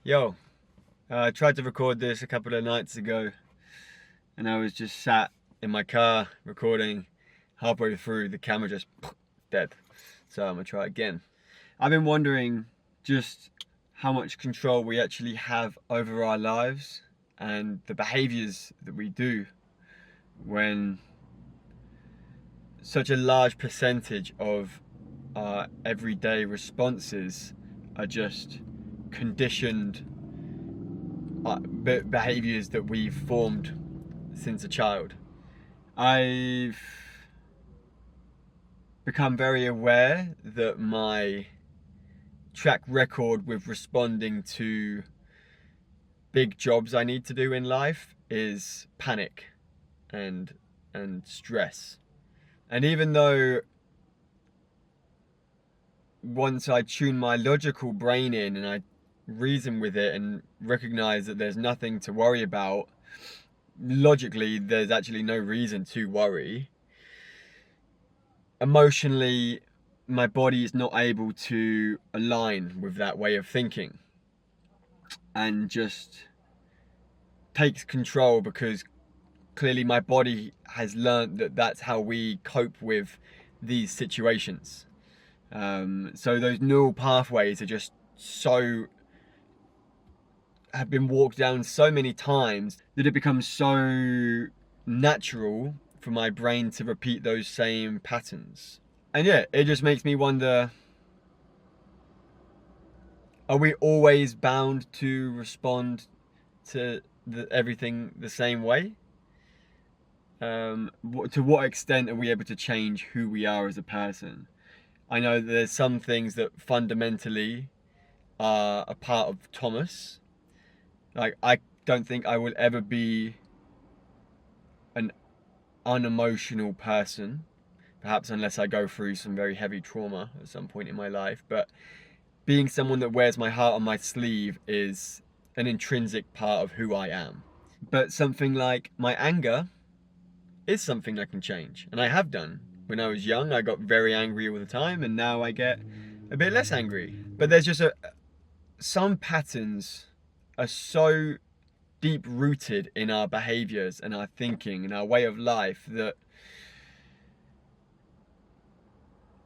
Yo, I tried to record this a couple of nights ago and I was just sat in my car recording. Halfway through, the camera just dead. So I'm gonna try again. I've been wondering just how much control we actually have over our lives and the behaviors that we do when such a large percentage of our everyday responses are just conditioned behaviors that we've formed since a child. I've become very aware that my track record with responding to big jobs I need to do in life is panic and stress. And even though once I tune my logical brain in and I reason with it and recognize that there's nothing to worry about, logically there's actually no reason to worry, emotionally my body is not able to align with that way of thinking and just takes control, because clearly my body has learned that that's how we cope with these situations. So those neural pathways are just so have been walked down so many times that it becomes so natural for my brain to repeat those same patterns. And yeah, it just makes me wonder, are we always bound to respond to everything the same way? To what extent are we able to change who we are as a person? I know that there's some things that fundamentally are a part of Thomas. Like, I don't think I will ever be an unemotional person, perhaps unless I go through some very heavy trauma at some point in my life. But being someone that wears my heart on my sleeve is an intrinsic part of who I am. But something like my anger is something I can change, and I have done. When I was young, I got very angry all the time, and now I get a bit less angry. But there's just some patterns are so deep rooted in our behaviors and our thinking and our way of life that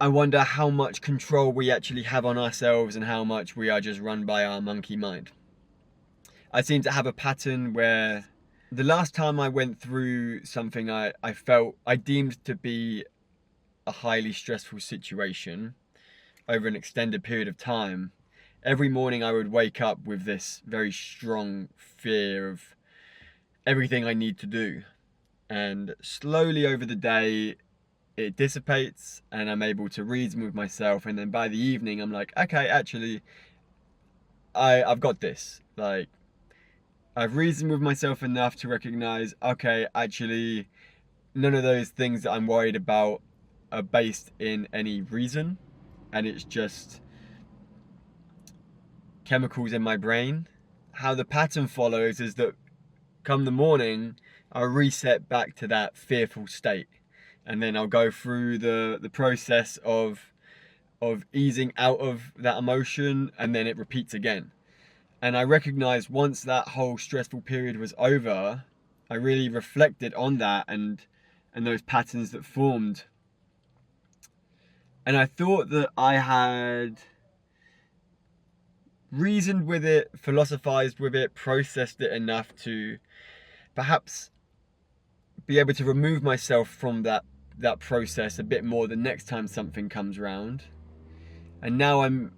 I wonder how much control we actually have on ourselves and how much we are just run by our monkey mind. I seem to have a pattern where the last time I went through something I felt I deemed to be a highly stressful situation over an extended period of time, every morning I would wake up with this very strong fear of everything I need to do. And slowly over the day, it dissipates and I'm able to reason with myself. And then by the evening, I'm like, okay, actually, I've got this. Like, I've reasoned with myself enough to recognize, okay, actually, none of those things that I'm worried about are based in any reason. And it's just chemicals in my brain. How the pattern follows is that come the morning, I'll reset back to that fearful state. And then I'll go through the process of easing out of that emotion, and then it repeats again. And I recognized once that whole stressful period was over, I really reflected on that and those patterns that formed. And I thought that I had reasoned with it, philosophized with it, processed it enough to perhaps be able to remove myself from that process a bit more the next time something comes around. And now I'm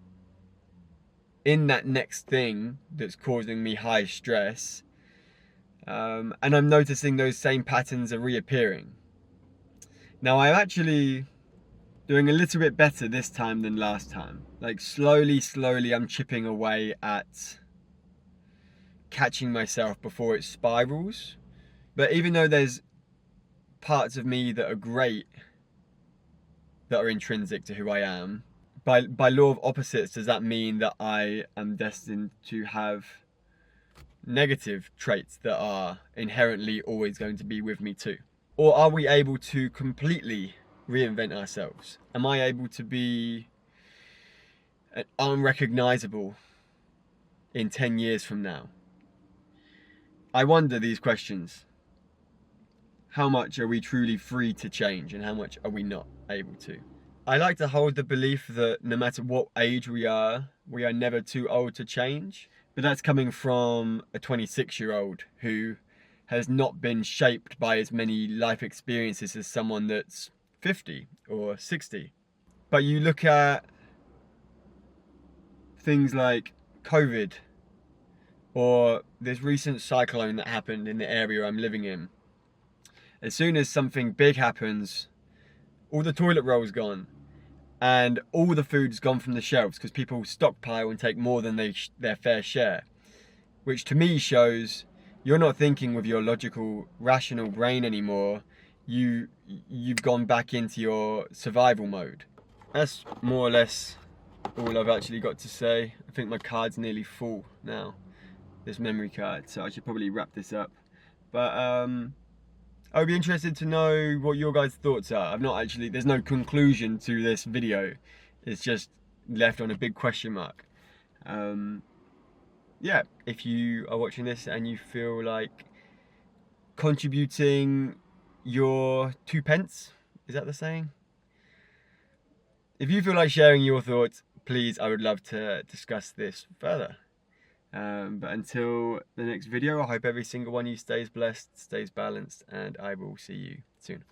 in that next thing that's causing me high stress, and I'm noticing those same patterns are reappearing. Now I'm actually doing a little bit better this time than last time. Like, slowly I'm chipping away at catching myself before it spirals. But even though there's parts of me that are great, that are intrinsic to who I am, by law of opposites, does that mean that I am destined to have negative traits that are inherently always going to be with me too? Or are we able to completely reinvent ourselves? Am I able to be unrecognizable in 10 years from now? I wonder these questions. How much are we truly free to change, and how much are we not able to? I like to hold the belief that no matter what age we are never too old to change. But that's coming from a 26-year-old who has not been shaped by as many life experiences as someone that's 50 or 60. But you look at things like COVID, or this recent cyclone that happened in the area I'm living in. As soon as something big happens, all the toilet roll's gone, and all the food's gone from the shelves because people stockpile and take more than their fair share. Which to me shows you're not thinking with your logical, rational brain anymore. You've gone back into your survival mode. That's more or less all I've actually got to say. I think my card's nearly full now, this memory card, so I should probably wrap this up. But I would be interested to know what your guys' thoughts are. There's no conclusion to this video. It's just left on a big question mark. Yeah, if you are watching this and you feel like contributing your 2 pence, is that the saying? If you feel like sharing your thoughts, please, I would love to discuss this further. But until the next video, I hope every single one of you stays blessed, stays balanced, and I will see you soon.